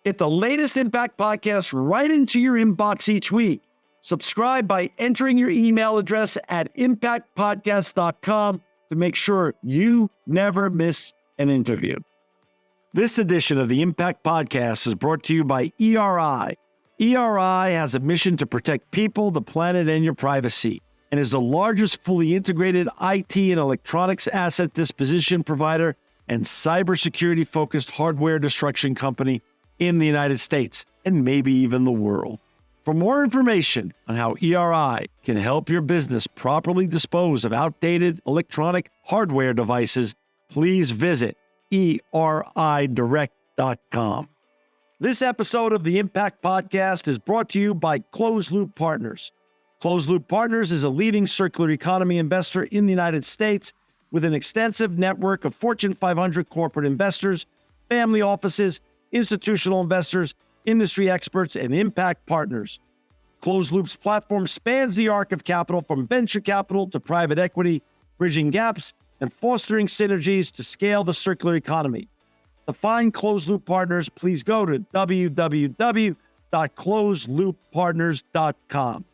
Get the latest Impact podcast right into your inbox each week. Subscribe by entering your email address at impactpodcast.com to make sure you never miss an interview. This edition of the Impact Podcast is brought to you by ERI. ERI has a mission to protect people, the planet, and your privacy, and is the largest fully integrated IT and electronics asset disposition provider and cybersecurity-focused hardware destruction company in the United States, and maybe even the world. For more information on how ERI can help your business properly dispose of outdated electronic hardware devices, please visit eridirect.com. This episode of the Impact Podcast is brought to you by Closed Loop Partners. Closed Loop Partners is a leading circular economy investor in the United States with an extensive network of Fortune 500 corporate investors, family offices, institutional investors, industry experts, and impact partners. Closed Loop's platform spans the arc of capital from venture capital to private equity, bridging gaps and fostering synergies to scale the circular economy. To find Closed Loop Partners, please go to www.closedlooppartners.com.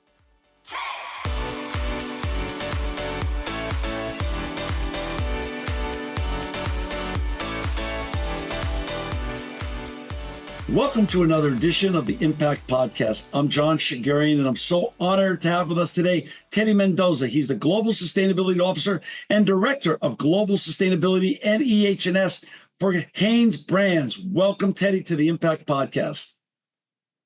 Welcome to another edition of the Impact Podcast. I'm John Shigurian, and I'm so honored to have with us today Teddy Mendoza. He's the Global Sustainability Officer and Director of Global Sustainability and EH&S for HanesBrands. Welcome, Teddy, to the Impact Podcast.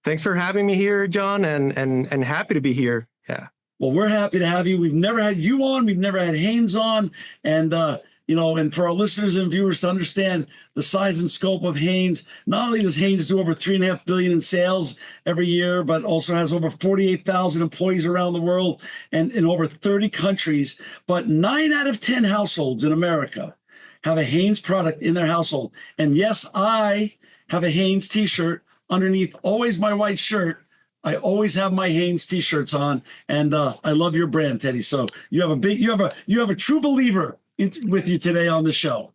Thanks for having me here, John, and happy to be here. Yeah. Well, we're happy to have you. We've never had you on. We've never had Hanes on. And, and for our listeners and viewers to understand the size and scope of Hanes, not only does Hanes do over $3.5 billion in sales every year, but also has over 48,000 employees around the world and in over 30 countries. But 9 out of 10 households in America have a Hanes product in their household. And yes, I have a Hanes t-shirt underneath always my white shirt. I always have my Hanes t-shirts on, and I love your brand, Teddy. So you have a true believer with you today on the show.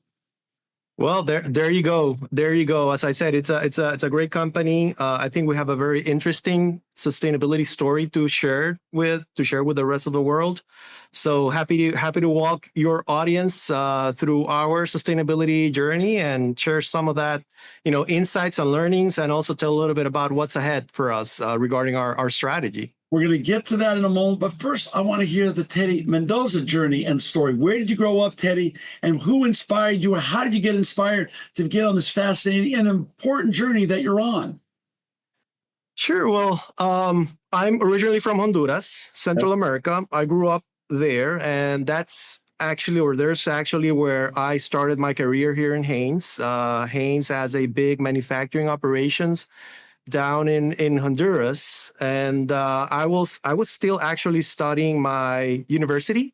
Well, there you go. There you go. As I said, it's a great company. I think we have a very interesting sustainability story to share with the rest of the world. So happy to walk your audience through our sustainability journey and share some of that, insights and learnings, and also tell a little bit about what's ahead for us regarding our strategy. We're going to get to that in a moment, but first I want to hear the Teddy Mendoza journey and story. Where did you grow up, Teddy, and who inspired you, or how did you get inspired to get on this fascinating and important journey that you're on? Sure. Well, I'm originally from Honduras, Central America. I grew up there, and there's actually where I started my career here in Hanes. Hanes has a big manufacturing operations down in Honduras, and I was still actually studying my university.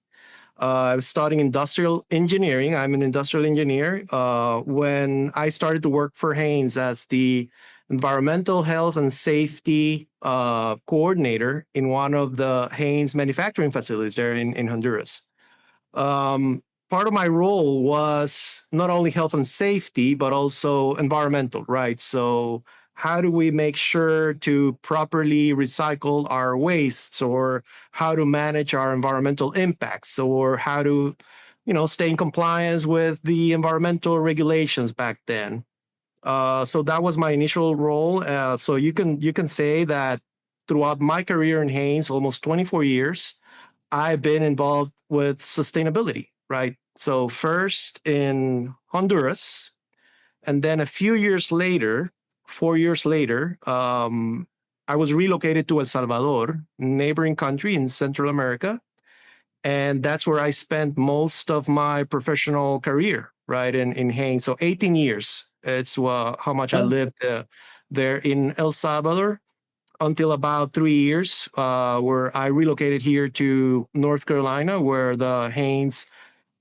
I was studying industrial engineering. I'm an industrial engineer when I started to work for Hanes as the environmental health and safety coordinator in one of the Hanes manufacturing facilities there in Honduras. Part of my role was not only health and safety, but also environmental, right? So how do we make sure to properly recycle our wastes, or how to manage our environmental impacts, or how to, stay in compliance with the environmental regulations back then. So that was my initial role. So you can say that throughout my career in Hanes, almost 24 years, I've been involved with sustainability, right? So first in Honduras, and then a few years later, 4 years later, I was relocated to El Salvador, neighboring country in Central America. And that's where I spent most of my professional career, right, in Hanes. So 18 years, it's how much I lived there in El Salvador until about 3 years, where I relocated here to North Carolina, where the Hanes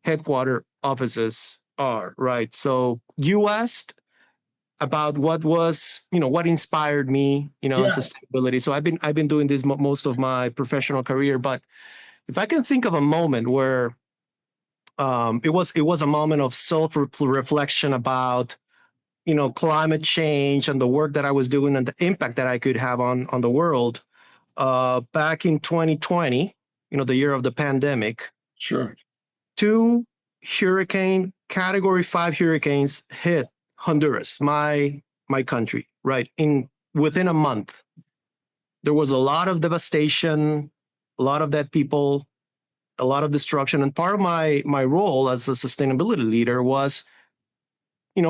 headquarter offices are, right? So you asked about what inspired me, in sustainability. So I've been doing this most of my professional career. But if I can think of a moment where it was a moment of self-reflection about climate change and the work that I was doing and the impact that I could have on the world, back in 2020, the year of the pandemic, Sure. two category 5 hurricanes hit Honduras, my country, right? Within a month. There was a lot of devastation, a lot of dead people, a lot of destruction. And part of my role as a sustainability leader was,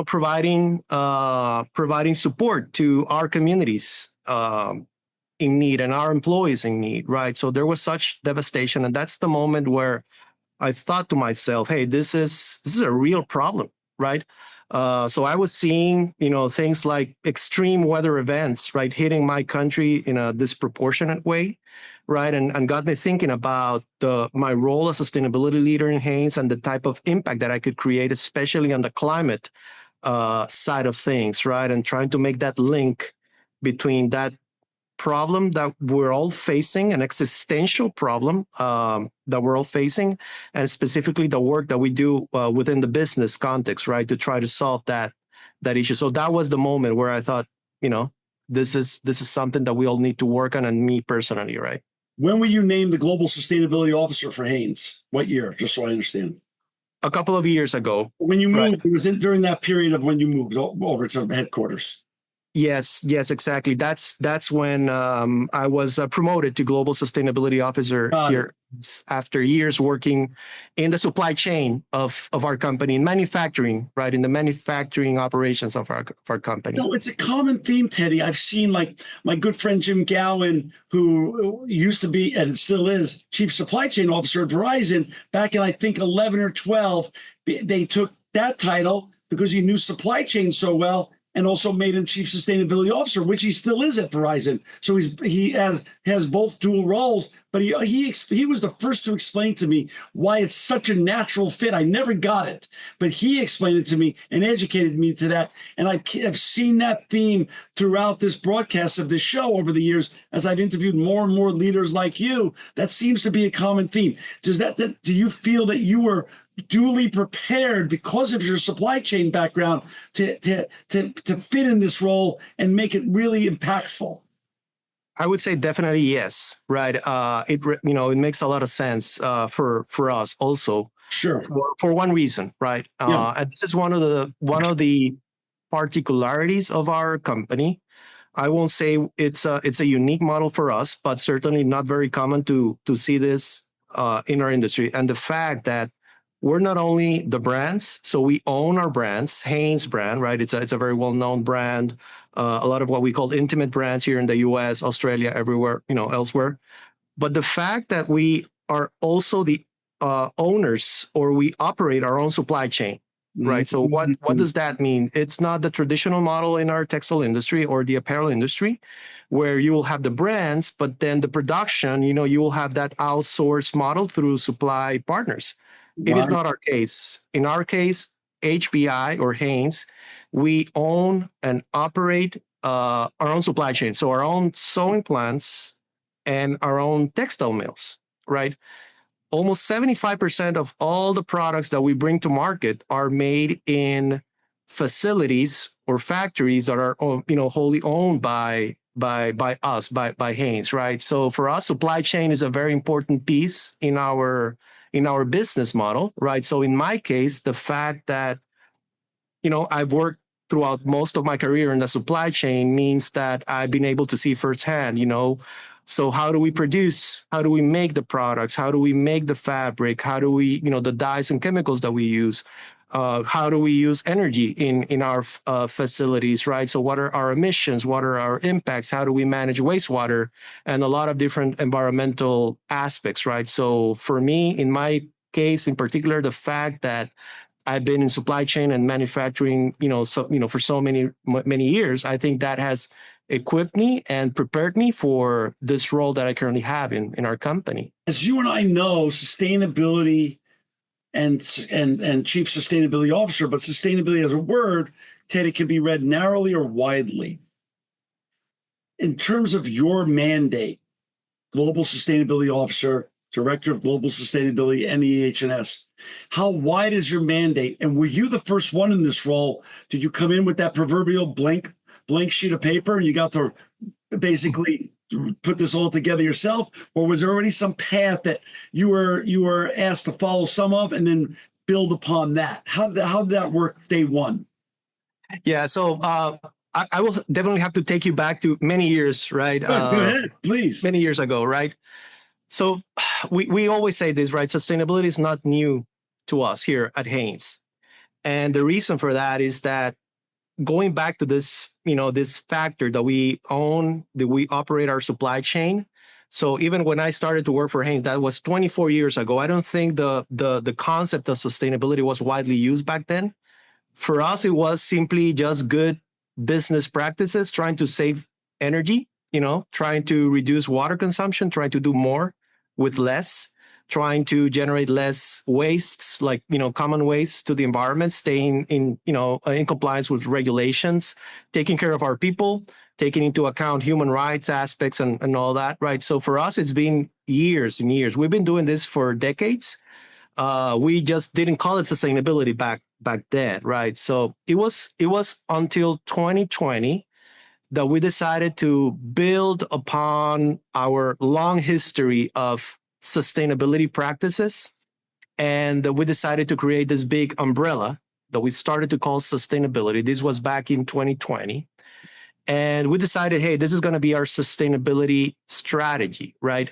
providing support to our communities in need and our employees in need, right? So there was such devastation, and that's the moment where I thought to myself, hey, this is a real problem, right? So I was seeing, things like extreme weather events, right, hitting my country in a disproportionate way, right, and got me thinking about my role as sustainability leader in Hanes and the type of impact that I could create, especially on the climate side of things, right, and trying to make that link between that problem that we're all facing, an existential problem that we're all facing, and specifically the work that we do within the business context, right, to try to solve that issue. So that was the moment where I thought, this is something that we all need to work on, and me personally, right? When were you named the Global Sustainability Officer for Hanes? What year? Just so I understand. A couple of years ago. When you moved, right. It was during that period of when you moved over to headquarters. Yes, exactly. That's when I was promoted to Global Sustainability Officer here after years working in the supply chain of our company, in manufacturing, right, in the manufacturing operations of our company. No, it's a common theme, Teddy. I've seen, like, my good friend Jim Gowan, who used to be and still is Chief Supply Chain Officer at Verizon back in, I think, 11 or 12. They took that title because he knew supply chain so well, and also made him Chief Sustainability Officer, which he still is at Verizon. So he has both dual roles. But he was the first to explain to me why it's such a natural fit. I never got it, but he explained it to me and educated me to that. And I've seen that theme throughout this broadcast of this show over the years as I've interviewed more and more leaders like you. That seems to be a common theme. Do you feel that you were duly prepared because of your supply chain background to fit in this role and make it really impactful? I would say definitely yes, right? It makes a lot of sense for us also. Sure. For one reason, right? And this is one of the particularities of our company. I won't say it's a unique model for us, but certainly not very common to see this in our industry. And the fact that we're not only the brands, so we own our brands, Hanes brand, right? It's a very well-known brand. A lot of what we call intimate brands here in the U.S., Australia, everywhere, elsewhere. But the fact that we are also the owners, or we operate our own supply chain, right? So what does that mean? It's not the traditional model in our textile industry or the apparel industry, where you will have the brands, but then the production, you will have that outsourced model through supply partners. It is not our case. In our case, HBI or Hanes, we own and operate our own supply chain. So our own sewing plants and our own textile mills, right? Almost 75% of all the products that we bring to market are made in facilities or factories that are, wholly owned by us, by Hanes, right? So for us, supply chain is a very important piece in our business model, right? So in my case, the fact that, I've worked throughout most of my career in the supply chain means that I've been able to see firsthand, so how do we produce? How do we make the products? How do we make the fabric? How do we, the dyes and chemicals that we use? How do we use energy in our facilities, right? So what are our emissions? What are our impacts? How do we manage wastewater? And a lot of different environmental aspects, right? So for me, in my case in particular, the fact that I've been in supply chain and manufacturing, for so many years, I think that has equipped me and prepared me for this role that I currently have in our company. As you and I know, sustainability and Chief Sustainability Officer, but sustainability as a word, Ted, it can be read narrowly or widely. In terms of your mandate, Global Sustainability Officer, Director of Global Sustainability, NEH&S. How wide is your mandate? And were you the first one in this role? Did you come in with that proverbial blank sheet of paper and you got to basically put this all together yourself? Or was there already some path that you were asked to follow some of and then build upon that? How did that work day one? Yeah, so I will definitely have to take you back to many years, right? Go ahead, please. Many years ago, right? So we always say this, right? Sustainability is not new to us here at Hanes. And the reason for that is that going back to this, this factor that we own, that we operate our supply chain. So even when I started to work for Hanes, that was 24 years ago. I don't think the concept of sustainability was widely used back then. For us, it was simply just good business practices, trying to save energy, trying to reduce water consumption, trying to do more with less, trying to generate less wastes, like, common wastes to the environment, staying in compliance with regulations, taking care of our people, taking into account human rights aspects and all that, right? So for us, it's been years and years. We've been doing this for decades. We just didn't call it sustainability back then, right? So it was until 2020 that we decided to build upon our long history of sustainability practices, and we decided to create this big umbrella that we started to call sustainability. This was back in 2020, and we decided, hey, this is going to be our sustainability strategy, right?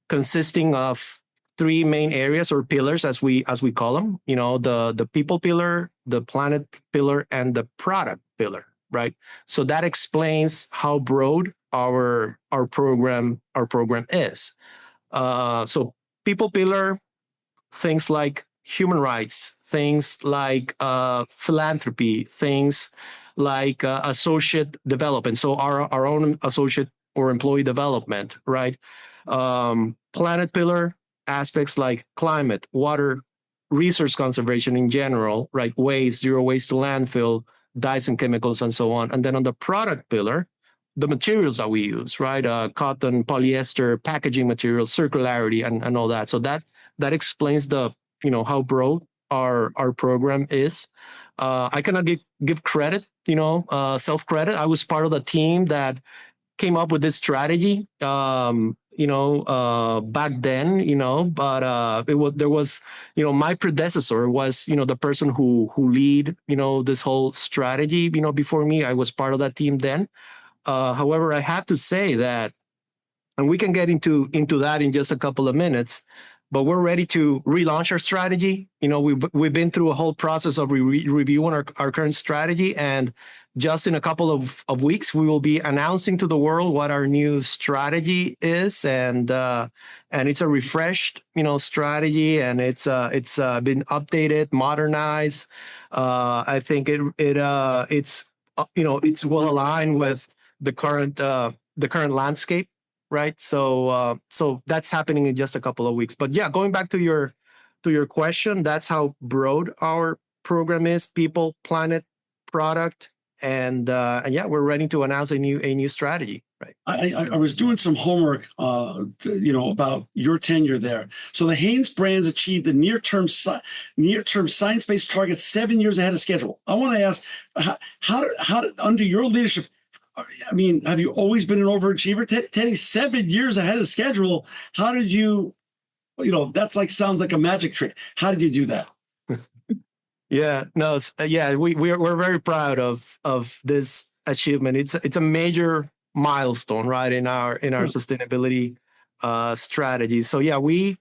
Consisting of three main areas or pillars, as we call them, the people pillar, the planet pillar, and the product pillar, right? So that explains how broad our program is. So people pillar, things like human rights, things like philanthropy, things like associate development. So our own associate or employee development, right? Planet pillar, aspects like climate, water, resource conservation in general, right? Waste, zero waste to landfill, dyes and chemicals, and so on. And then on the product pillar, the materials that we use, right? Cotton, polyester, packaging materials, circularity, and all that. So that explains how broad our program is. I cannot give credit, self credit. I was part of the team that came up with this strategy, back then, but there was, my predecessor was, the person who lead, this whole strategy, before me. I was part of that team then. However, I have to say that, and we can get into that in just a couple of minutes, but we're ready to relaunch our strategy. We've been through a whole process of reviewing our current strategy, and just in a couple of weeks, we will be announcing to the world what our new strategy is, and it's a refreshed, strategy, and it's been updated, modernized. I think it's well aligned with the current landscape, right? So that's happening in just a couple of weeks. But yeah, going back to your question, that's how broad our program is: people, planet, product. And yeah, we're ready to announce a new strategy. Right. I was doing some homework, about your tenure there. So the HanesBrands achieved a near-term science-based target 7 years ahead of schedule. I want to ask, how did, under your leadership, I mean, have you always been an overachiever, Teddy? 7 years ahead of schedule. How did you? That's sounds like a magic trick. How did you do that? Yeah, no, we're very proud of this achievement. It's a major milestone, right, in our sustainability strategy. So yeah, we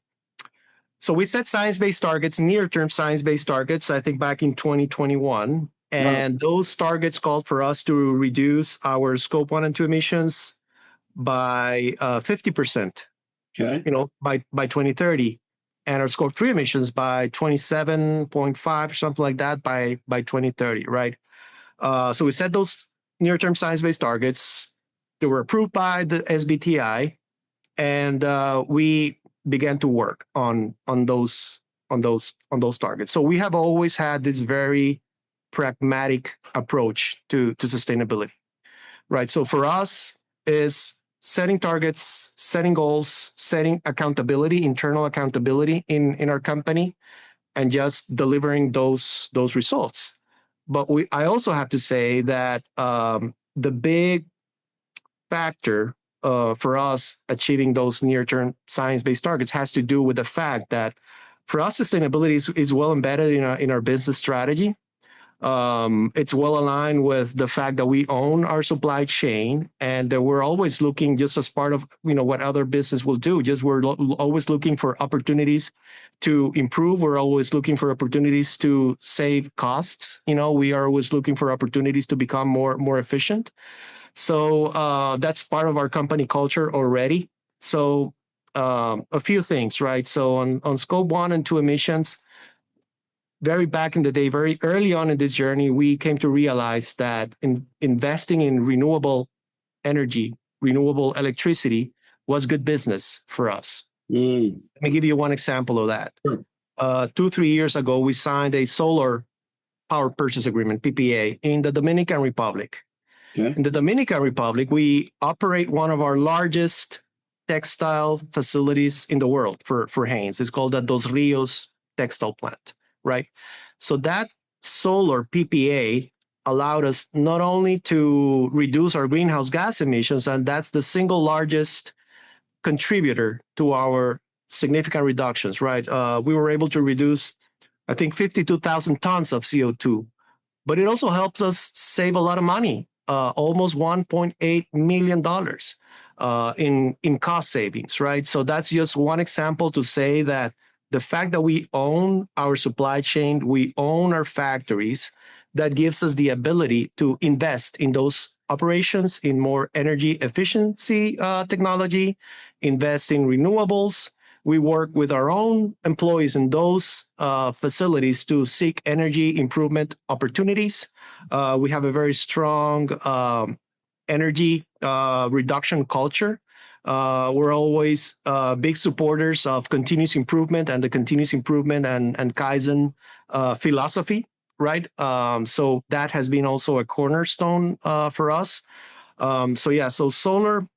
set science-based targets, near-term science-based targets, I think back in 2021, and those targets called for us to reduce our scope 1 and 2 emissions by 50%. Okay. By 2030. And our scope 3 emissions by 27.5 or something like that by 2030, right? So we set those near-term science-based targets. They were approved by the SBTi, and we began to work on those targets. So we have always had this very pragmatic approach to sustainability, right? So for us, is setting targets, setting goals, setting accountability, internal accountability in our company, and just delivering those results. But I also have to say that the big factor for us achieving those near-term science-based targets has to do with the fact that for us, sustainability is well embedded in our business strategy. It's well aligned with the fact that we own our supply chain, and that we're always looking, just as part of what other business will do. Just we're always looking for opportunities to improve. We're always looking for opportunities to save costs. We are always looking for opportunities to become more efficient. So that's part of our company culture already. So a few things, right? So on scope 1 and 2 emissions, very back in the day, very early on in this journey, we came to realize that investing in renewable energy, renewable electricity was good business for us. Let me give you one example of that. Sure. 2-3 years ago, we signed a solar power purchase agreement, PPA, in the Dominican Republic. Okay. In the Dominican Republic, we operate one of our largest textile facilities in the world for Hanes. It's called the Dos Rios textile plant, right? So that solar PPA allowed us not only to reduce our greenhouse gas emissions, and that's the single largest contributor to our significant reductions, right? We were able to reduce, I think, 52,000 tons of CO2, but it also helps us save a lot of money, almost $1.8 million in cost savings, right? So that's just one example to say that the fact that we own our supply chain, we own our factories, that gives us the ability to invest in those operations, in more energy efficiency technology, invest in renewables. We work with our own employees in those facilities to seek energy improvement opportunities. We have a very strong energy reduction culture. We're always big supporters of continuous improvement and the continuous improvement and Kaizen philosophy, right? So that has been also a cornerstone for us. So solar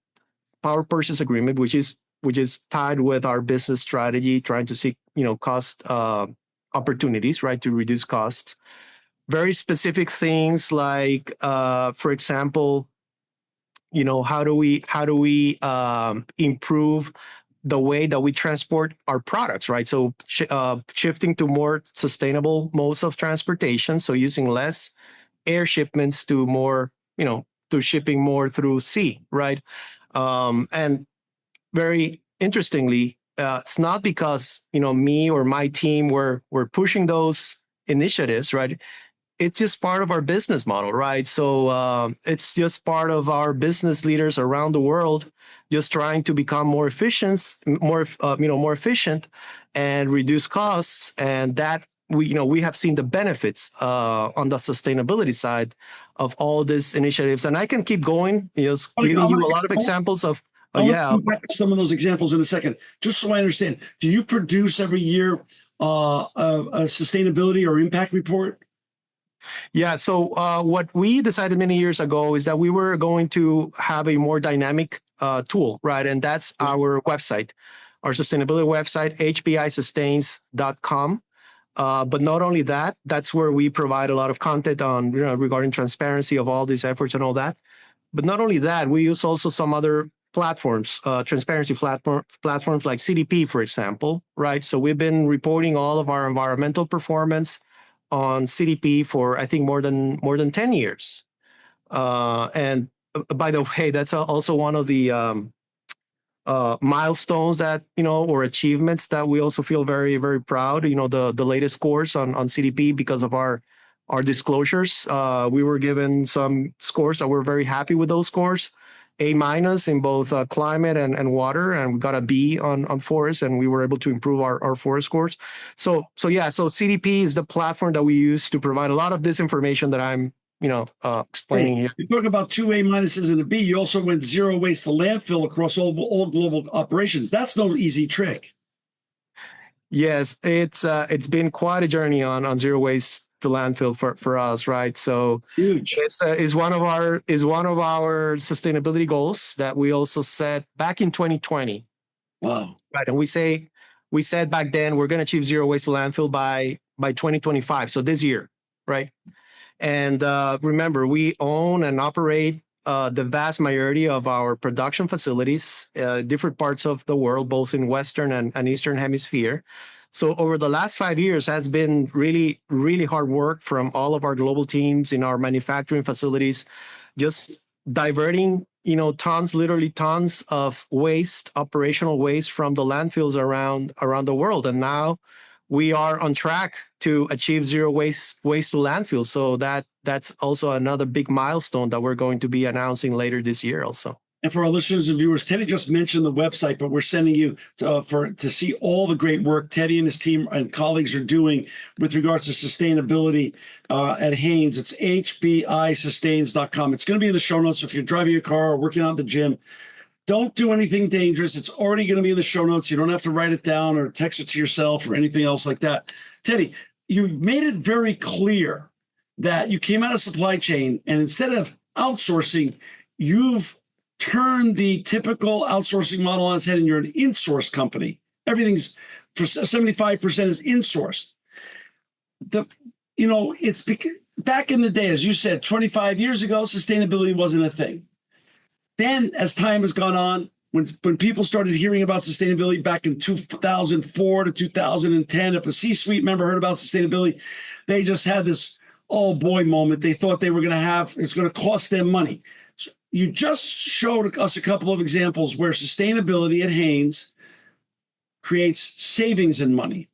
power purchase agreement, which is tied with our business strategy, trying to seek cost opportunities, right, to reduce costs. Very specific things like, for example, how do we improve the way that we transport our products, right? So shifting to more sustainable modes of transportation, so using less air shipments to more, to shipping more through sea, right? And very interestingly, it's not because me or my team were pushing those initiatives, right? It's just part of our business model, right? So it's just part of our business leaders around the world just trying to become more efficient, more efficient, and reduce costs. And that we have seen the benefits on the sustainability side of all these initiatives. And I can keep going, just giving you a lot of examples of. I'll come back to some of those examples in a second. Just so I understand, do you produce every year a sustainability or impact report? Yeah. So what we decided many years ago is that we were going to have a more dynamic tool, right? And that's our website, our sustainability website, hbisustains.com. But not only that, that's where we provide a lot of content on, regarding transparency of all these efforts and all that. But not only that, we use also some other platforms, transparency platforms like CDP, for example, right? So we've been reporting all of our environmental performance on CDP for, I think, more than 10 years. And by the way, that's also one of the milestones that, or achievements that we also feel very, very proud, the latest scores on CDP because of our disclosures. We were given some scores that we're very happy with those scores. A- in both climate and water, and we got a B on forest, and we were able to improve our forest scores. So CDP is the platform that we use to provide a lot of this information that I'm explaining here. You talk about 2 A- and a B. You also went zero waste to landfill across all global operations. That's no easy trick. Yes, it's been quite a journey on zero waste to landfill for us, right? So Huge. it's is one of our sustainability goals that we also set back in 2020. Wow. Right, and we said back then we're going to achieve zero waste to landfill by 2025. So this year, right? And remember, we own and operate the vast majority of our production facilities, different parts of the world, both in Western and Eastern Hemisphere. So over the last 5 years has been really, really hard work from all of our global teams in our manufacturing facilities, just diverting, tons, literally tons of waste, operational waste from the landfills around the world. And now we are on track to achieve zero waste to landfill. So that's also another big milestone that we're going to be announcing later this year also. And for our listeners and viewers, Teddy just mentioned the website, but we're sending you to see all the great work Teddy and his team and colleagues are doing with regards to sustainability at Hanes. It's hbisustains.com. It's going to be in the show notes. So if you're driving your car or working out at the gym, don't do anything dangerous. It's already going to be in the show notes. You don't have to write it down or text it to yourself or anything else like that. Teddy, you've made it very clear that you came out of supply chain, and instead of outsourcing, you've turned the typical outsourcing model on its head, and you're an in-source company. Everything's for 75% is in-sourced. It's because back in the day, as you said, 25 years ago, sustainability wasn't a thing. Then, as time has gone on, when people started hearing about sustainability back in 2004 to 2010, if a C-suite member heard about sustainability, they just had this oh boy moment. They thought they were going to have, it's going to cost them money. So you just showed us a couple of examples where sustainability at Hanes creates savings in money.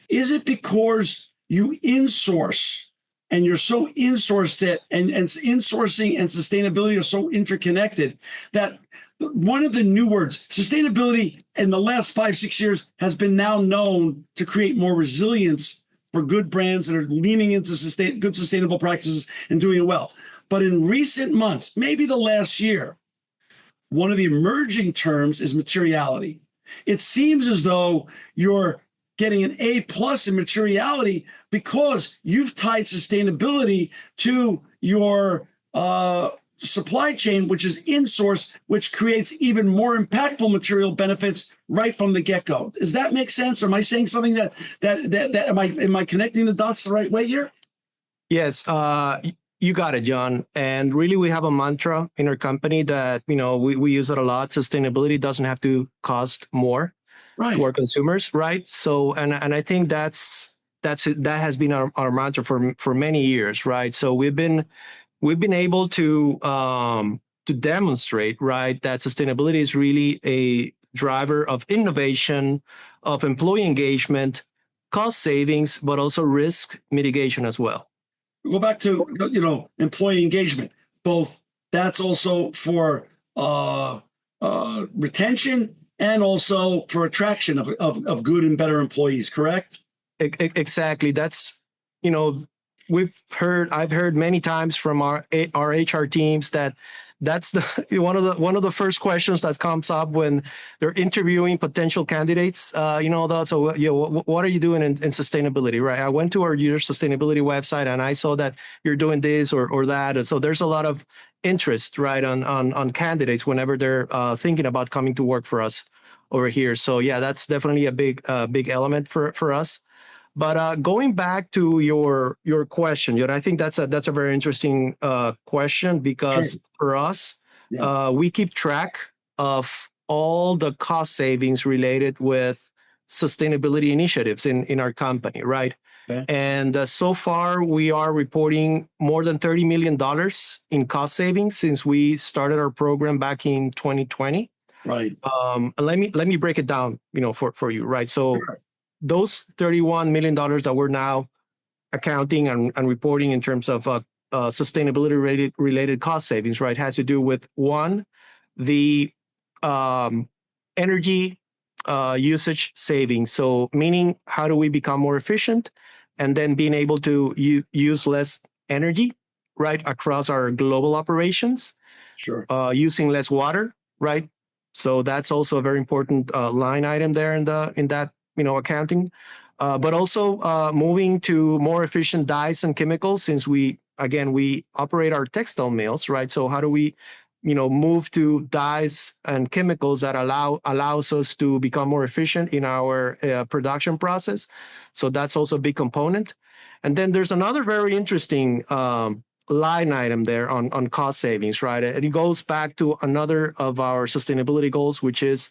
Is it because you insource and you're so insourced it and insourcing and sustainability are so interconnected that one of the new words, sustainability, in the last 5-6 years has been now known to create more resilience for good brands that are leaning into good sustainable practices and doing it well. But in recent months, maybe the last year, one of the emerging terms is materiality. It seems as though you're getting an A+ in materiality because you've tied sustainability to your supply chain, which is in-source, which creates even more impactful material benefits right from the get-go. Does that make sense? Or am I saying something that am I connecting the dots the right way here? Yes, you got it, John. And really, we have a mantra in our company that we use it a lot. Sustainability doesn't have to cost more to our consumers, right? So, and I think that has been our mantra for many years, right? So we've been able to demonstrate, right, that sustainability is really a driver of innovation, of employee engagement, cost savings, but also risk mitigation as well. Go back to employee engagement. Both that's also for retention and also for attraction of good and better employees. Correct? Exactly. That's I've heard many times from our HR teams that's one of the first questions that comes up when they're interviewing potential candidates. What are you doing in sustainability, right? I went to our user sustainability website and I saw that you're doing this or that, and so there's a lot of interest, right, on candidates whenever they're thinking about coming to work for us over here. So yeah, that's definitely a big element for us. But going back to your question, I think that's a very interesting question because Sure. for us, we keep track of all the cost savings related with sustainability initiatives in our company, right? Okay. And so far, we are reporting more than $30 million in cost savings since we started our program back in 2020. Right. Let me break it down, for you, right? So. Sure. Those $31 million that we're now accounting and reporting in terms of sustainability related cost savings, right, has to do with one, the energy usage savings. So meaning how do we become more efficient and then being able to use less energy, right, across our global operations. Sure. Using less water, right? So that's also a very important line item there in that accounting. but also moving to more efficient dyes and chemicals, since we operate our textile mills, right? So how do we, move to dyes and chemicals that allows us to become more efficient in our production process? So that's also a big component. And then there's another very interesting line item there on cost savings, right? And it goes back to another of our sustainability goals, which is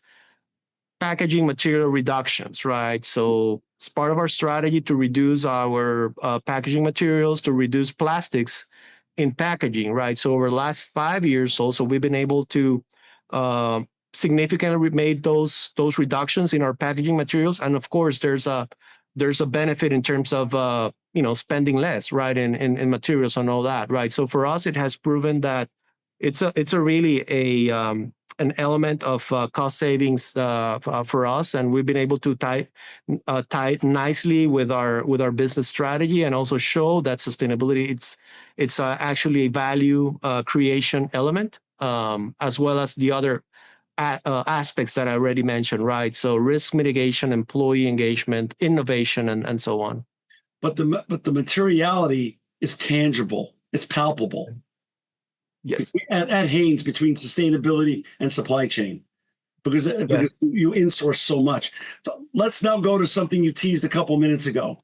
packaging material reductions, right? So it's part of our strategy to reduce our packaging materials, to reduce plastics in packaging, right? So over the last 5 years, also we've been able to significantly made those reductions in our packaging materials, and of course, there's a benefit in terms of spending less, right, in materials and all that, right? So for us, it has proven that it's a really an element of cost savings for us, and we've been able to tie it nicely with our business strategy, and also show that sustainability it's actually a value creation element, as well as the other aspects that I already mentioned, right? So risk mitigation, employee engagement, innovation, and so on. But the materiality is tangible. It's palpable. Yes. At Hanes, between sustainability and supply chain, because you insource so much. So let's now go to something you teased a couple minutes ago.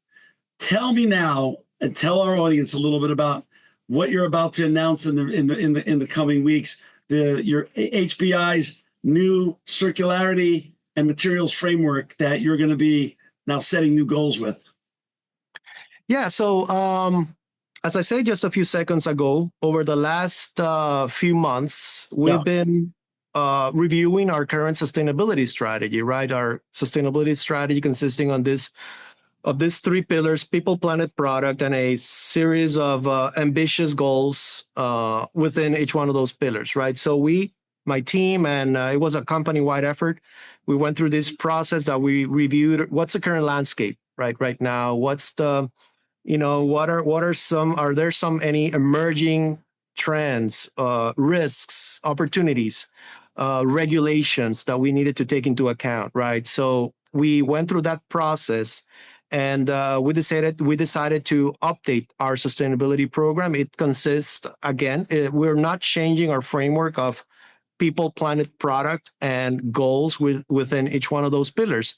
Tell me now, and tell our audience a little bit about what you're about to announce in the coming weeks. Your HBI's new circularity and materials framework that you're going to be now setting new goals with. Yeah. So as I said just a few seconds ago, over the last few months, we've been reviewing our current sustainability strategy, right? Our sustainability strategy consisting of these three pillars: people, planet, product, and a series of ambitious goals within each one of those pillars, right? So my team, and it was a company-wide effort, we went through this process that we reviewed what's the current landscape right now, what's the are there any emerging trends, risks, opportunities, regulations that we needed to take into account, right? So we went through that process, and we decided to update our sustainability program. It consists, again, we're not changing our framework of people, planet, product, and goals within each one of those pillars,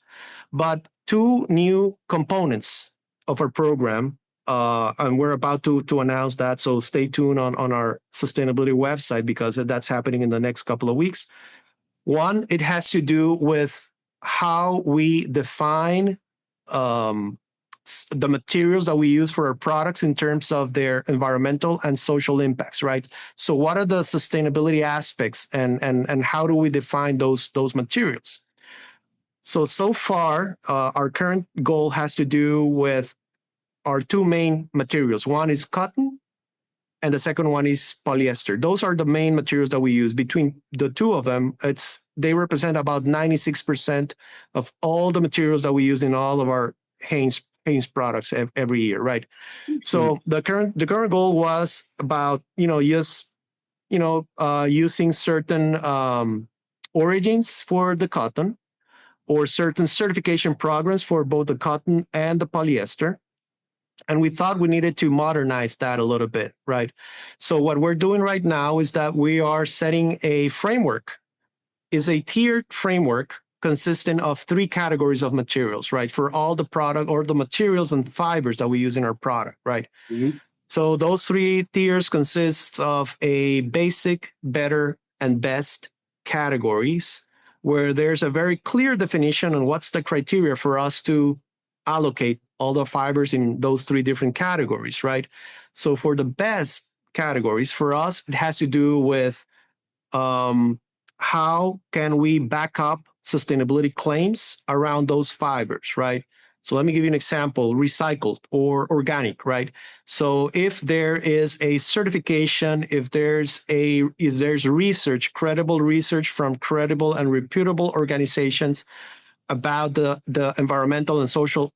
but two new components of our program, and we're about to announce that. So stay tuned on our sustainability website, because that's happening in the next couple of weeks. One, it has to do with how we define the materials that we use for our products in terms of their environmental and social impacts, right? So what are the sustainability aspects, and how do we define those materials? So far, our current goal has to do with our two main materials. One is cotton, and the second one is polyester. Those are the main materials that we use. Between the two of them, they represent about 96% of all the materials that we use in all of our Hanes products every year, right? So the current goal was about using certain origins for the cotton, or certain certification programs for both the cotton and the polyester. And we thought we needed to modernize that a little bit, right? So what we're doing right now is that we are setting a framework, is a tiered framework consisting of three categories of materials, right? For all the product, or the materials and fibers that we use in our product, right? Mm-hmm. So those three tiers consist of a basic, better, and best categories, where there's a very clear definition on what's the criteria for us to allocate all the fibers in those three different categories, right? So for the best categories, for us, it has to do with how can we back up sustainability claims around those fibers, right? So let me give you an example: recycled or organic, right? So if there is a certification, if there's research, credible research from credible and reputable organizations about the environmental and social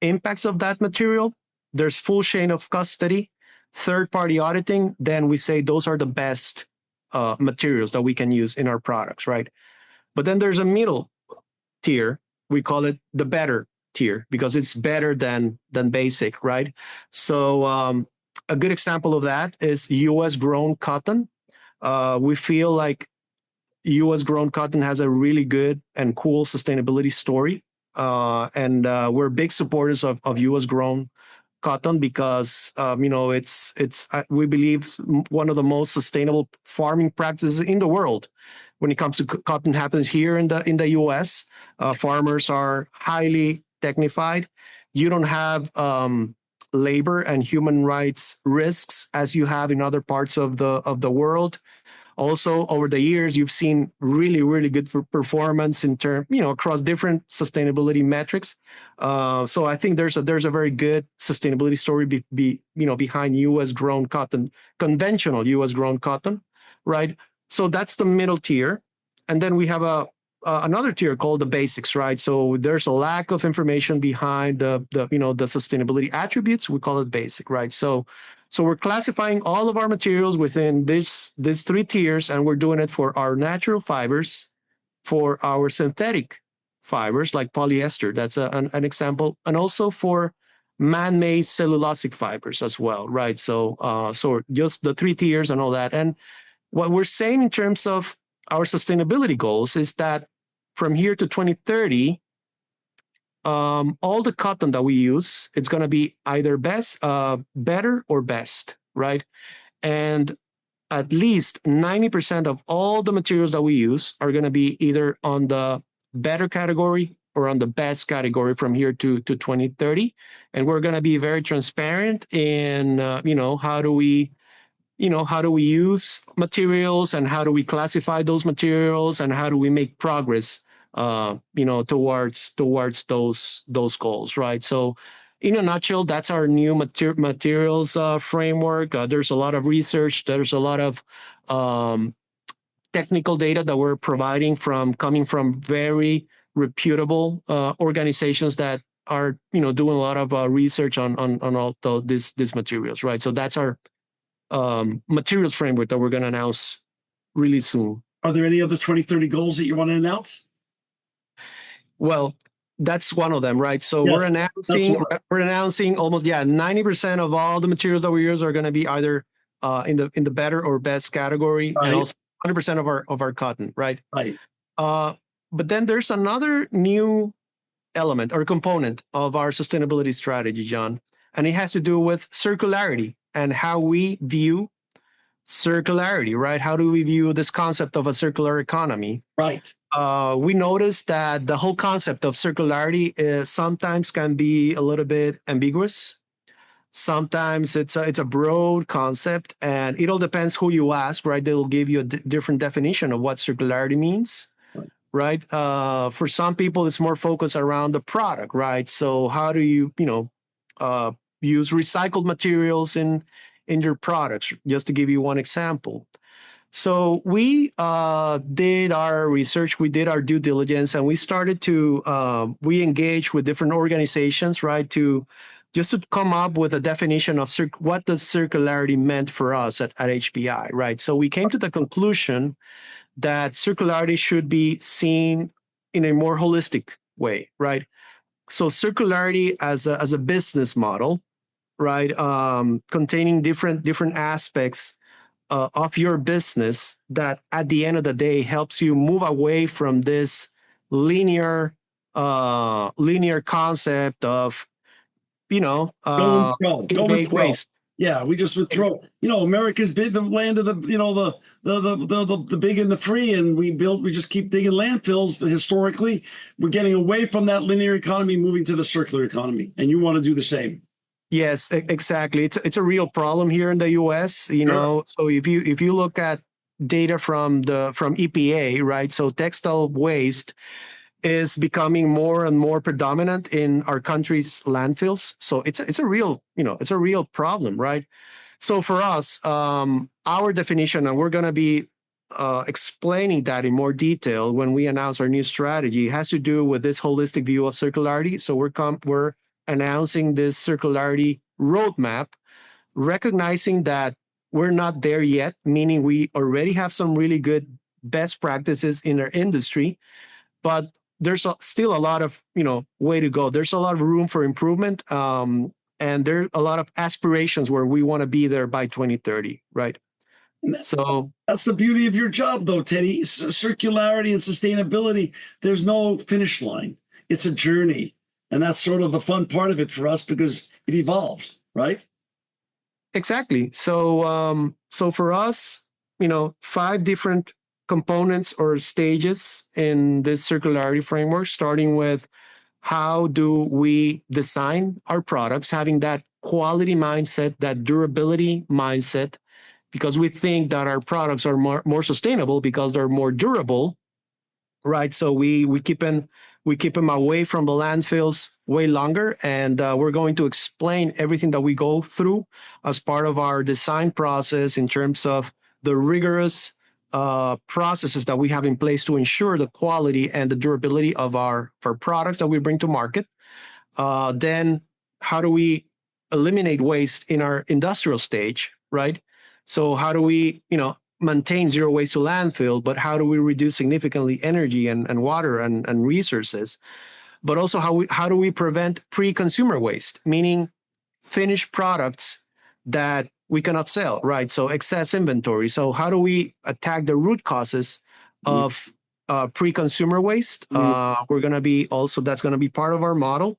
impacts of that material, there's full chain of custody, third-party auditing, then we say those are the best materials that we can use in our products, right? But then there's a middle tier, we call it the better tier because it's better than basic, right? So a good example of that is U.S. grown cotton. We feel like U.S. grown cotton has a really good and cool sustainability story, and we're big supporters of U.S. grown cotton because it's we believe one of the most sustainable farming practices in the world. When it comes to cotton, happens here in the U.S. Farmers are highly technified. You don't have labor and human rights risks as you have in other parts of the world. Also, over the years, you've seen really, really good performance in term, across different sustainability metrics. So I think there's a very good sustainability story behind U.S. grown cotton, conventional U.S. grown cotton, right? So that's the middle tier, and then we have another tier called the basics, right? So there's a lack of information behind the sustainability attributes. We call it basic, right? So we're classifying all of our materials within these three tiers, and we're doing it for our natural fibers, for our synthetic fibers like polyester. That's an example, and also for man-made cellulosic fibers as well, right? So just the three tiers and all that. And what we're saying in terms of our sustainability goals is that from here to 2030, all the cotton that we use, it's going to be either better or best, right? And at least 90% of all the materials that we use are going to be either on the better category or on the best category from here to 2030. And we're going to be very transparent in, how do we use materials and how do we classify those materials and how do we make progress towards those goals, right? So in a nutshell, that's our new materials framework. There's a lot of research. There's a lot of technical data that we're providing coming from very reputable organizations that are doing a lot of research on all these materials, right? So that's our materials framework that we're going to announce really soon. Are there any other 2030 goals that you want to announce? Well, that's one of them, right? So yes, we're announcing almost 90% of all the materials that we use are going to be either in the better or best category, right, and also 100% of our cotton, right? Right. But then there's another new element or component of our sustainability strategy, John, and it has to do with circularity and how we view circularity, right? How do we view this concept of a circular economy? Right. We noticed that the whole concept of circularity sometimes can be a little bit ambiguous. Sometimes it's a broad concept, and it all depends who you ask, right? They'll give you a different definition of what circularity means, right? For some people, it's more focused around the product, right? So how do you, use recycled materials in your products? Just to give you one example. So we did our research, we did our due diligence, and we started to we engaged with different organizations, right, to come up with a definition of what does circularity meant for us at HBI, right? So we came to the conclusion that circularity should be seen in a more holistic way, right? So circularity as a business model, right, containing different aspects of your business that at the end of the day helps you move away from this linear concept of don't waste. Yeah, we just would throw. America's been the land of the big and the free, and we just keep digging landfills. Historically, we're getting away from that linear economy, moving to the circular economy, and you want to do the same. Yes, exactly. It's a real problem here in the U.S. Sure. So if you look at data from EPA, right? So textile waste is becoming more and more predominant in our country's landfills. So it's a real problem, right? So for us, our definition, and we're going to be explaining that in more detail when we announce our new strategy, has to do with this holistic view of circularity. So we're announcing this circularity roadmap, recognizing that we're not there yet, meaning we already have some really good best practices in our industry, but still a lot of, way to go. There's a lot of room for improvement. And there are a lot of aspirations where we want to be there by 2030, right? So that's the beauty of your job, though, Teddy. Circularity and sustainability, there's no finish line. It's a journey. And that's sort of the fun part of it for us because it evolves, right? exactly. So for us, 5 different components or stages in this circularity framework, starting with how do we design our products, having that quality mindset, that durability mindset, because we think that our products are more sustainable because they're more durable, right? So we keep them away from the landfills way longer, and we're going to explain everything that we go through as part of our design process in terms of the rigorous processes that we have in place to ensure the quality and the durability of our products that we bring to market. Then how do we eliminate waste in our industrial stage, right? So how do we, maintain zero waste to landfill, but how do we reduce significantly energy and water and resources? But also how do we prevent pre-consumer waste, meaning finished products that we cannot sell, right? So excess inventory. So how do we attack the root causes of pre-consumer waste? We're going to be also, that's going to be part of our model.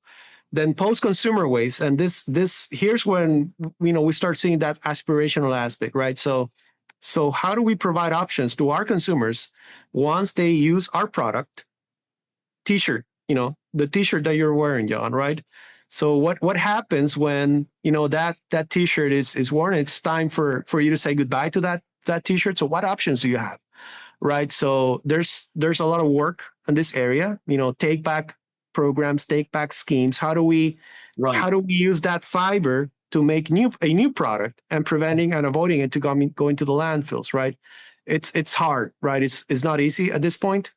Then post-consumer waste, and this here's when we start seeing that aspirational aspect, right? So how do we provide options to our consumers once they use our product? T-shirt, the T-shirt that you're wearing, John, right? So what happens when that T-shirt is worn? It's time for you to say goodbye to that T-shirt. So what options do you have, right? So there's a lot of work in this area. Take back programs, take back schemes. How do we use that fiber to make a new product and preventing and avoiding it to go into the landfills, right? It's hard, right? It's not easy at this point.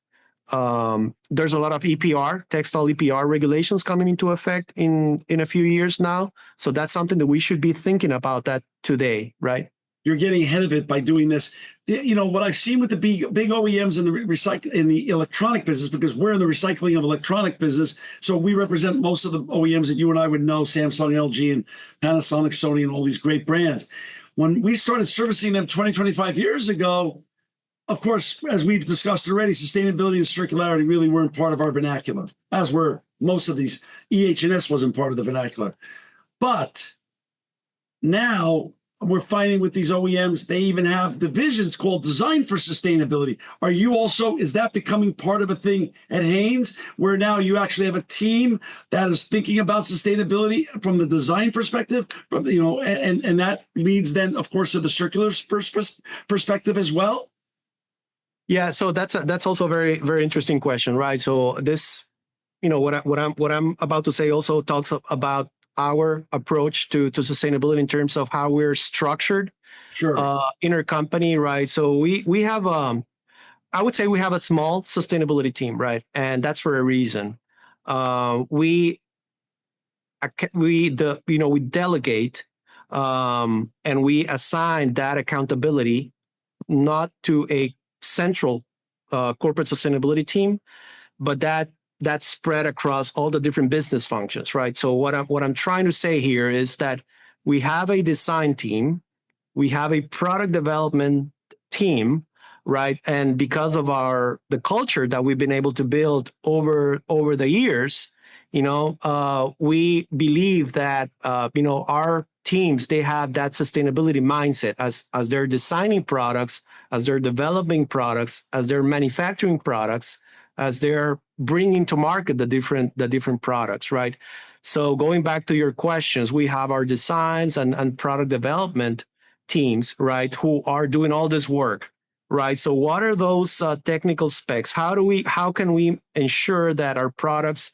There's a lot of textile EPR regulations coming into effect in a few years now. So that's something that we should be thinking about that today, right? You're getting ahead of it by doing this. What I've seen with the big OEMs in the electronic business, because we're in the recycling of electronic business, so we represent most of the OEMs that you and I would know: Samsung, LG, and Panasonic, Sony, and all these great brands. When we started servicing them 25 years ago, of course, as we've discussed already, sustainability and circularity really weren't part of our vernacular, as were most of these. EH&S wasn't part of the vernacular. But now we're finding with these OEMs, they even have divisions called Design for Sustainability. Is that becoming part of a thing at Hanes, where now you actually have a team that is thinking about sustainability from the design perspective, and that leads then, of course, to the circular perspective as well? Yeah, so that's also a very, very interesting question, right? So this, what I'm about to say also talks about our approach to sustainability in terms of how we're structured in our company, right? So we have I would say we have a small sustainability team, right? And that's for a reason. We delegate and we assign that accountability not to a central corporate sustainability team, but that's spread across all the different business functions, right? So what I'm trying to say here is that we have a design team, we have a product development team, right? And because of the culture that we've been able to build over the years, we believe that our teams, they have that sustainability mindset as they're designing products, as they're developing products, as they're manufacturing products, as they're bringing to market the different products, right? So going back to your questions, we have our designs and product development teams, right, who are doing all this work, right? So what are those technical specs? How can we ensure that our products,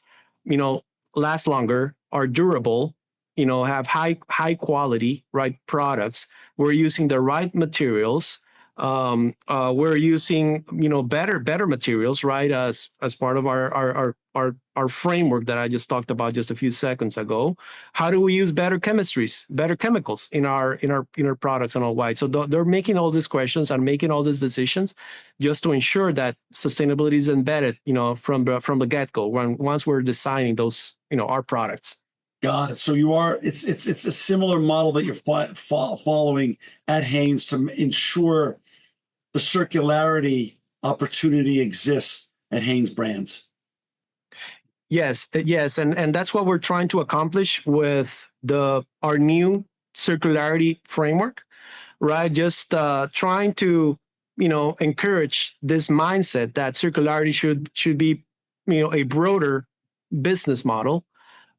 last longer, are durable, have high quality, right, products? We're using the right materials. We're using, better materials, right? As part of our framework that I just talked about just a few seconds ago. How do we use better chemistries, better chemicals in our products and all white? So they're making all these questions and making all these decisions just to ensure that sustainability is embedded, from the get-go once we're designing those, our products. Got it. So it's a similar model that you're following at Hanes to ensure the circularity opportunity exists at HanesBrands. Yes, and that's what we're trying to accomplish with our new circularity framework, right? Just trying to encourage this mindset that circularity should be a broader business model,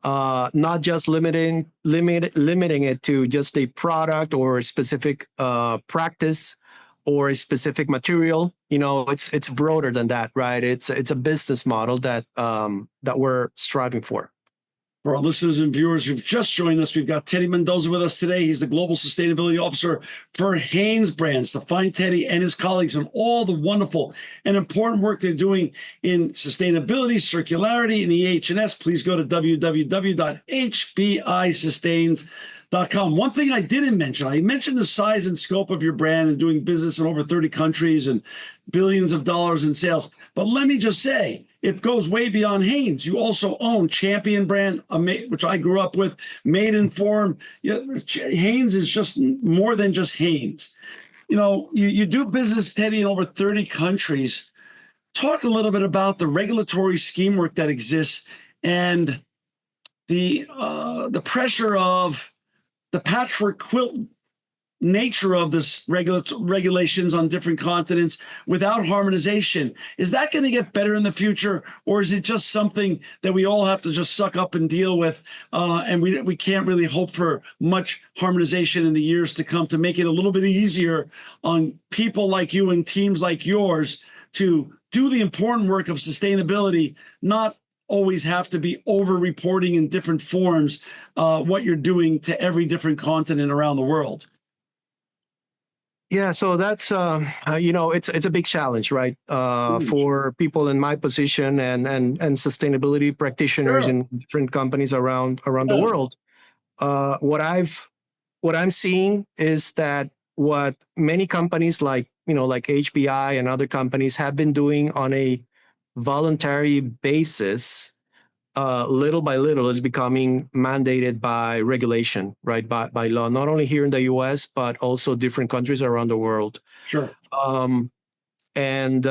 not just limiting it to just a product or a specific practice or a specific material. It's broader than that, right? It's a business model that we're striving for. For our listeners and viewers who've just joined us, we've got Teddy Mendoza with us today. He's the Global Sustainability Officer for HanesBrands. To find Teddy and his colleagues and all the wonderful and important work they're doing in sustainability, circularity, and EH&S, please go to www.hbisustains.com. One thing I didn't mention, I mentioned the size and scope of your brand and doing business in over 30 countries and billions of dollars in sales. But let me just say, it goes way beyond Hanes. You also own Champion brand, which I grew up with, Maidenform. Hanes is just more than just Hanes. You do business, Teddy, in over 30 countries. Talk a little bit about the regulatory scheme work that exists and the pressure of the patchwork quilt nature of this regulations on different continents without harmonization. Is that going to get better in the future, or is it just something that we all have to just suck up and deal with, and we can't really hope for much harmonization in the years to come to make it a little bit easier on people like you and teams like yours to do the important work of sustainability, not always have to be over-reporting in different forms what you're doing to every different continent around the world? Yeah, so that's it's a big challenge, right? For people in my position and sustainability practitioners in different companies around the world. What I'm seeing is that what many companies like HBI and other companies have been doing on a voluntary basis, little by little is becoming mandated by regulation, right? By law, not only here in the US, but also different countries around the world. Sure. And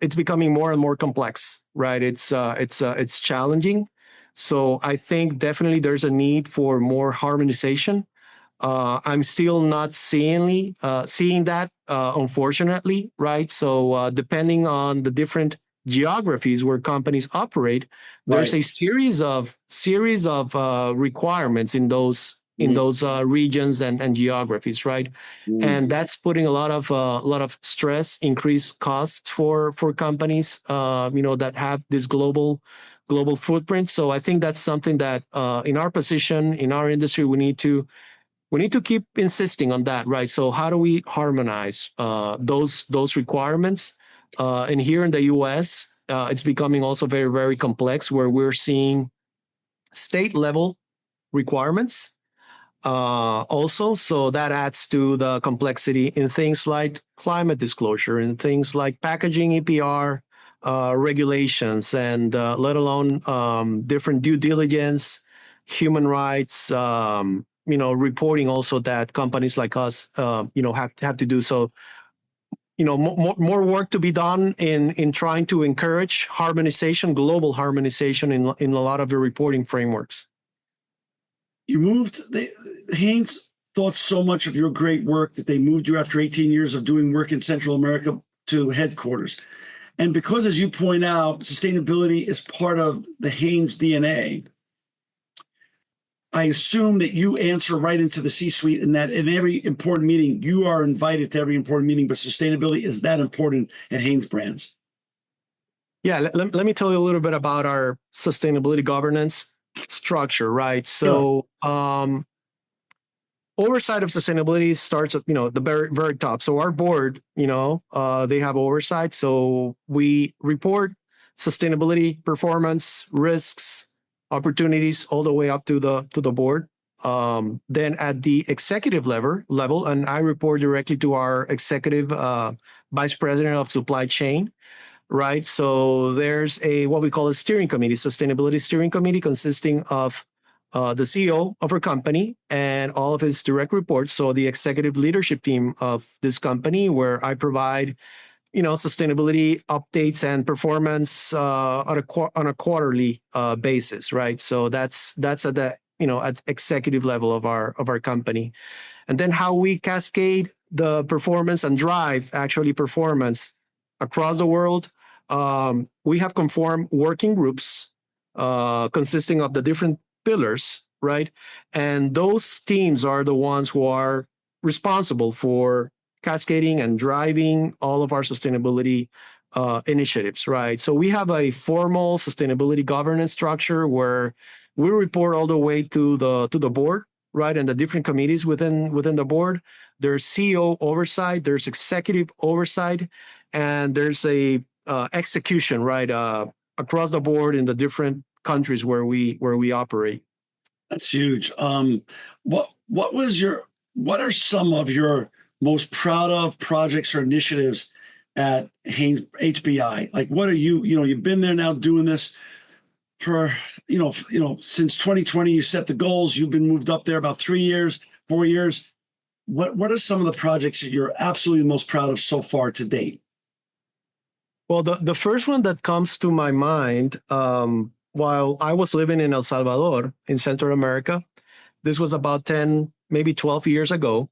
it's becoming more and more complex, right? It's challenging. So I think definitely there's a need for more harmonization. I'm still not seeing that, unfortunately, right? So depending on the different geographies where companies operate, there's a series of requirements in those regions and geographies, right? And that's putting a lot of stress, increased costs for companies, that have this global footprint. So I think that's something that in our position, in our industry, we need to keep insisting on that, right? So how do we harmonize those requirements? And here in the US, it's becoming also very, very complex, where we're seeing state level requirements also. So that adds to the complexity in things like climate disclosure, in things like packaging EPR regulations, and let alone different due diligence, human rights, reporting also that companies like us, have to do. So, more work to be done in trying to encourage harmonization, global harmonization in a lot of the reporting frameworks. Hanes thought so much of your great work that they moved you after 18 years of doing work in Central America to headquarters. And because, as you point out, sustainability is part of the Hanes DNA, I assume that you answer right into the C-suite, and that in every important meeting, you are invited to every important meeting, but sustainability is that important at HanesBrands. Yeah, let me tell you a little bit about our sustainability governance structure, right? So oversight of sustainability starts at, the very, very top. So our board, they have oversight. So we report sustainability, performance, risks, opportunities, all the way up to the board. Then at the executive level, and I report directly to our executive vice president of supply chain. Right. So there's what we call a steering committee, sustainability steering committee, consisting of the CEO of our company and all of his direct reports. So the executive leadership team of this company, where I provide, sustainability updates and performance on a quarterly basis. Right. So that's at the at executive level of our company, and then how we cascade the performance and drive actually performance across the world. We have conformed working groups consisting of the different pillars, right? And those teams are the ones who are responsible for cascading and driving all of our sustainability initiatives, right? So we have a formal sustainability governance structure where we report all the way to the board, right, and the different committees within the board. There's CEO oversight, there's executive oversight, and there's a execution, right, across the board in the different countries where we operate. That's huge. What are some of your most proud of projects or initiatives at Hanes HBI? Like, what are you've been there now doing this for, since 2020, you set the goals, you've been moved up there about 3 years, 4 years. What are some of the projects that you're absolutely most proud of so far to date? Well, the first one that comes to my mind, while I was living in El Salvador in Central America, this was about 10, maybe 12 years ago.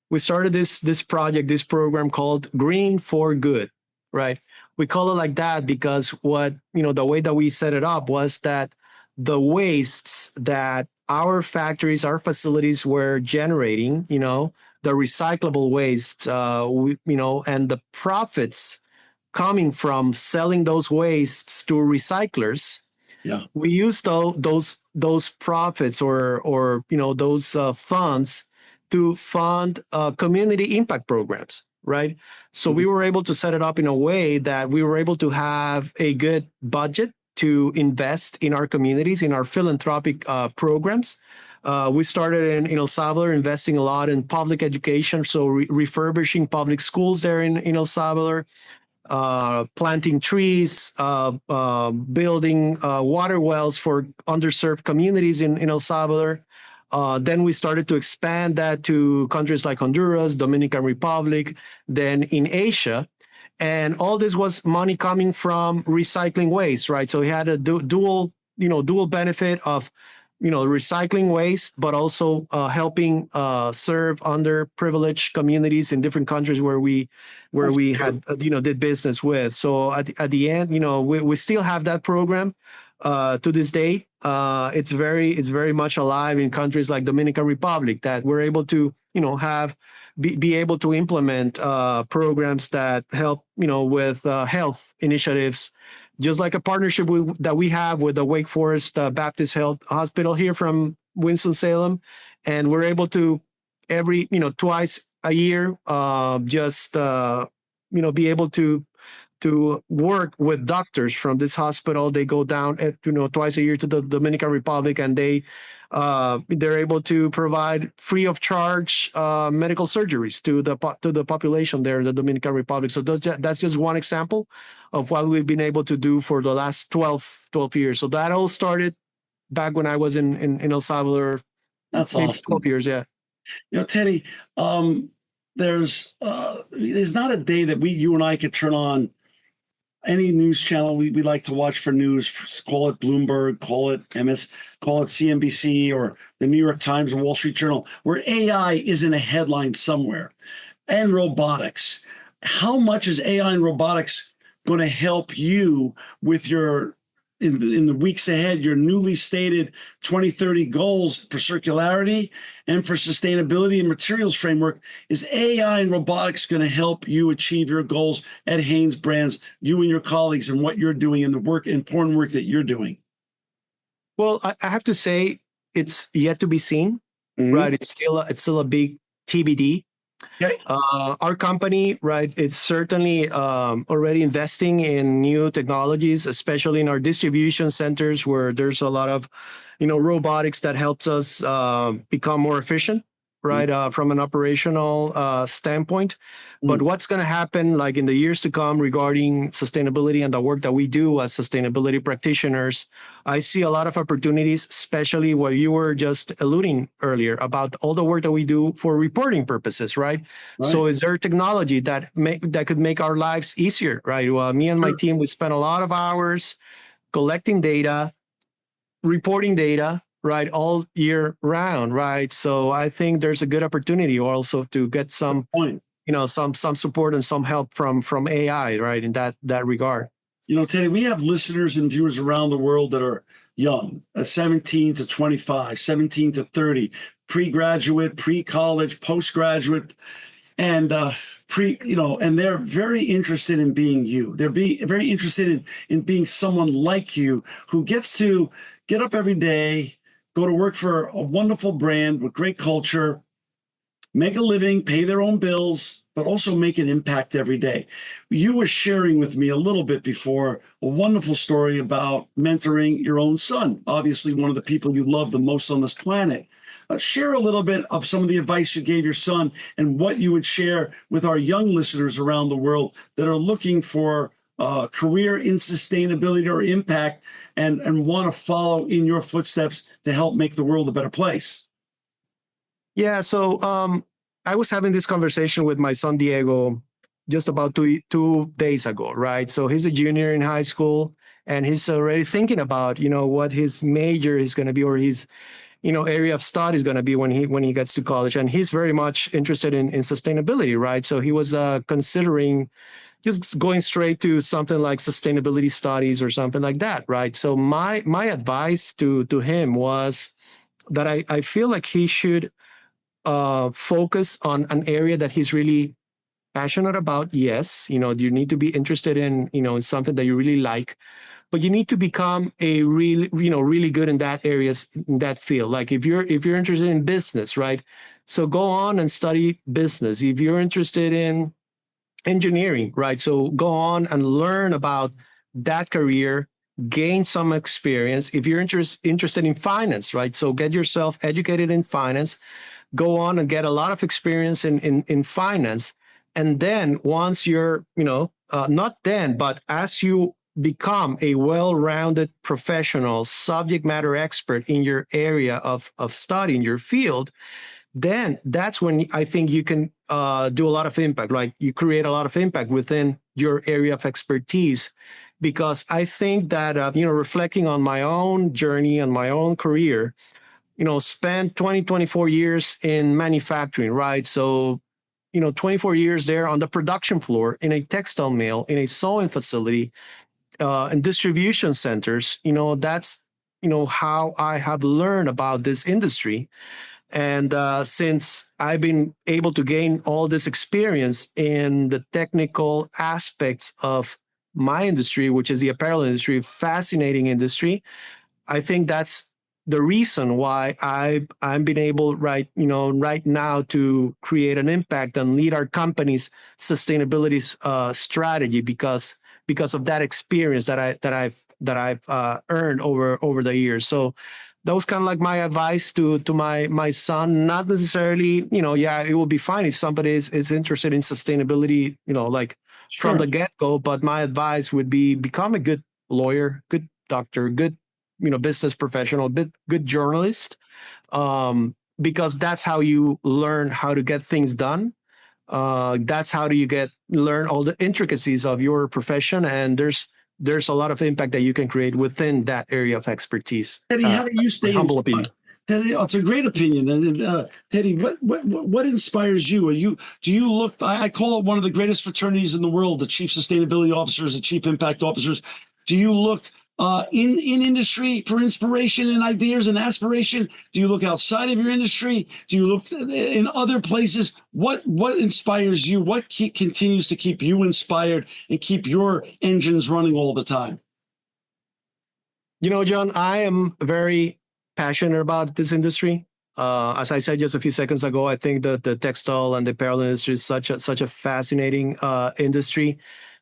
We started this project, this program called Green for Good, right? We call it like that because the way that we set it up was that the wastes that our factories, our facilities were generating, the recyclable waste, and the profits coming from selling those wastes to recyclers. Yeah, we used those profits or those funds to fund community impact programs, right? So we were able to set it up in a way that we were able to have a good budget to invest in our communities, in our philanthropic programs. We started in El Salvador investing a lot in public education, so refurbishing public schools there in El Salvador, planting trees, building water wells for underserved communities in El Salvador. Then we started to expand that to countries like Honduras, Dominican Republic, then in Asia. And all this was money coming from recycling waste, right? So we had a dual benefit of, recycling waste, but also helping serve underprivileged communities in different countries where we had, did business with. So at the end, we still have that program to this day. It's very much alive in countries like Dominican Republic, that we're able to, be able to implement programs that help, with health initiatives, just like a partnership that we have with the Wake Forest Baptist Health Hospital here from Winston-Salem. And we're able to twice a year, be able to work with doctors from this hospital. They go down twice a year to the Dominican Republic, and they're able to provide free of charge medical surgeries to the population there in the Dominican Republic. So that's just one example of what we've been able to do for the last 12 years. So that all started back when I was in El Salvador. That's awesome. 12 years, yeah. Teddy, there's not a day that you and I could turn on any news channel we like to watch for news. Call it Bloomberg, call it call it CNBC or the New York Times or Wall Street Journal, where AI is in a headline somewhere, and robotics. How much is AI and robotics going to help you with your in the weeks ahead, your newly stated 2030 goals for circularity and for sustainability and materials framework? Is AI and robotics going to help you achieve your goals at HanesBrands, you and your colleagues, and what you're doing and the important work that you're doing? Well, I have to say it's yet to be seen. right? It's still a big TBD. Okay. Our company, right, it's certainly already investing in new technologies, especially in our distribution centers where there's a lot of, robotics that helps us become more efficient, right, from an operational standpoint. But what's going to happen, like in the years to come, regarding sustainability and the work that we do as sustainability practitioners, I see a lot of opportunities, especially what you were just alluding earlier about all the work that we do for reporting purposes, right? So is there technology that could make our lives easier, right? Well, me and my team, we spend a lot of hours collecting data, reporting data, right, all year round, right? So I think there's a good opportunity also to get some, some support and some help from AI, right, in that regard. Teddy, we have listeners and viewers around the world that are young, 17 to 25, 17 to 30, pre-graduate, pre-college, postgraduate, and and they're very interested in being you. They're very interested in being someone like you who gets to get up every day, go to work for a wonderful brand with great culture, make a living, pay their own bills, but also make an impact every day. You were sharing with me a little bit before a wonderful story about mentoring your own son, obviously one of the people you love the most on this planet. Share a little bit of some of the advice you gave your son and what you would share with our young listeners around the world that are looking for a career in sustainability or impact and want to follow in your footsteps to help make the world a better place. Yeah, so I was having this conversation with my son Diego just about 2 days ago, right? So he's a junior in high school, and he's already thinking about, what his major is going to be, or his, area of study is going to be when he gets to college. And he's very much interested in sustainability, right? So he was considering just going straight to something like sustainability studies or something like that, right? So my advice to him was that I feel like he should focus on an area that he's really passionate about. Yes, you need to be interested in, in something that you really like, but you need to become a really good in that areas, in that field. Like if you're interested in business, right? So go on and study business. If you're interested in engineering, right? So go on and learn about that career, gain some experience. If you're interested in finance, right? So get yourself educated in finance, go on and get a lot of experience in finance. And then once you're, not then, but as you become a well-rounded professional, subject matter expert in your area of study, in your field, then that's when I think you can do a lot of impact. Like you create a lot of impact within your area of expertise. Because I think that, reflecting on my own journey and my own career, spent 24 years in manufacturing, right? So, 24 years there on the production floor, in a textile mill, in a sewing facility, in distribution centers, that's, how I have learned about this industry. And since I've been able to gain all this experience in the technical aspects of my industry, which is the apparel industry, fascinating industry, I think that's the reason why I'm been able right now to create an impact and lead our company's sustainability strategy because of that experience that I've earned over the years. So that was kind of like my advice to my son. Not necessarily, it will be fine if somebody is interested in sustainability, from the get-go. But my advice would be become a good lawyer, good doctor, good business professional, good journalist, because that's how you learn how to get things done. That's how do you learn all the intricacies of your profession, and there's a lot of impact that you can create within that area of expertise. Teddy, how do you stay humble opinion? Teddy, it's a great opinion. And Teddy, what inspires you? Do you look? I call it one of the greatest fraternities in the world: the chief sustainability officers, the chief impact officers. Do you look in industry for inspiration and ideas and aspiration? Do you look outside of your industry? Do you look in other places? What inspires you? What continues to keep you inspired and keep your engines running all the time? John, I am very passionate about this industry. As I said just a few seconds ago, I think that the textile and the apparel industry is such a fascinating industry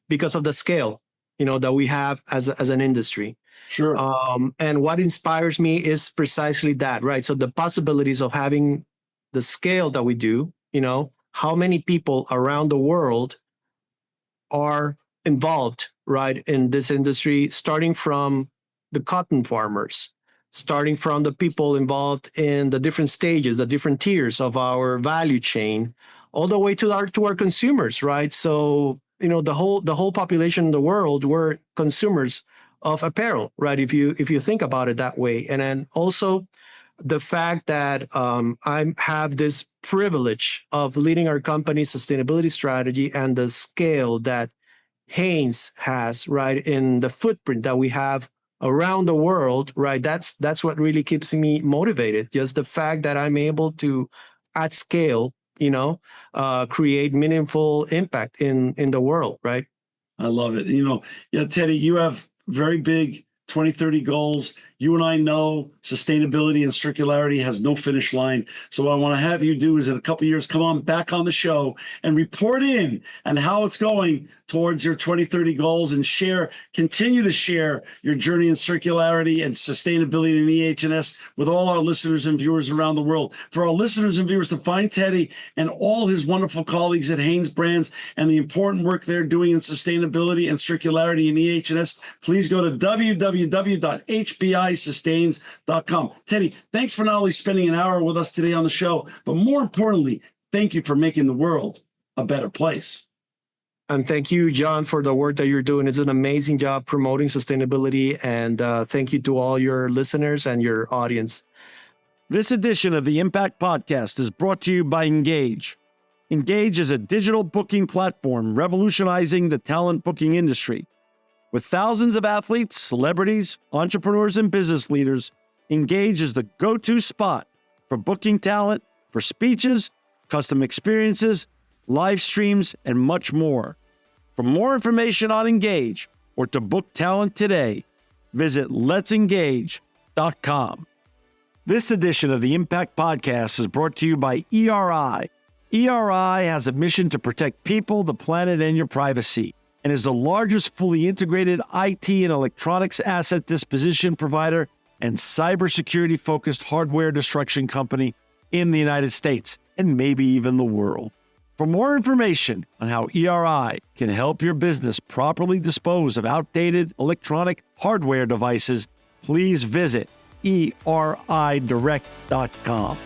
because of the scale, that we have as an industry. Sure. And what inspires me is precisely that, right? So the possibilities of having the scale that we do, how many people around the world are involved, right, in this industry, starting from the cotton farmers, starting from the people involved in the different stages, the different tiers of our value chain, all the way to our consumers, right? So, the whole population in the world, we're consumers of apparel, right? If you think about it that way. And then also the fact that I have this privilege of leading our company's sustainability strategy and the scale that Hanes has, right, in the footprint that we have around the world, right? That's what really keeps me motivated. Just the fact that I'm able to, at scale, create meaningful impact in the world, right? I love it. Yeah, Teddy, you have very big 2030 goals. You and I know sustainability and circularity has no finish line. So what I want to have you do is in a couple of years, come on back on the show and report in on how it's going towards your 2030 goals and continue to share your journey in circularity and sustainability in EH&S with all our listeners and viewers around the world. For our listeners and viewers to find Teddy and all his wonderful colleagues at HanesBrands and the important work they're doing in sustainability and circularity in EH&S, please go to www.hbisustains.com. Teddy, thanks for not only spending an hour with us today on the show, but more importantly, thank you for making the world a better place. And thank you, John, for the work that you're doing. It's an amazing job promoting sustainability. And thank you to all your listeners and your audience. This edition of the Impact Podcast is brought to you by Engage. Engage is a digital booking platform revolutionizing the talent booking industry. With thousands of athletes, celebrities, entrepreneurs, and business leaders, Engage is the go-to spot for booking talent, for speeches, custom experiences, live streams, and much more. For more information on Engage or to book talent today, visit letsengage.com. This edition of the Impact Podcast is brought to you by ERI. ERI has a mission to protect people, the planet, and your privacy, and is the largest fully integrated IT and electronics asset disposition provider and cybersecurity-focused hardware destruction company in the United States, and maybe even the world. For more information on how ERI can help your business properly dispose of outdated electronic hardware devices, please visit eridirect.com.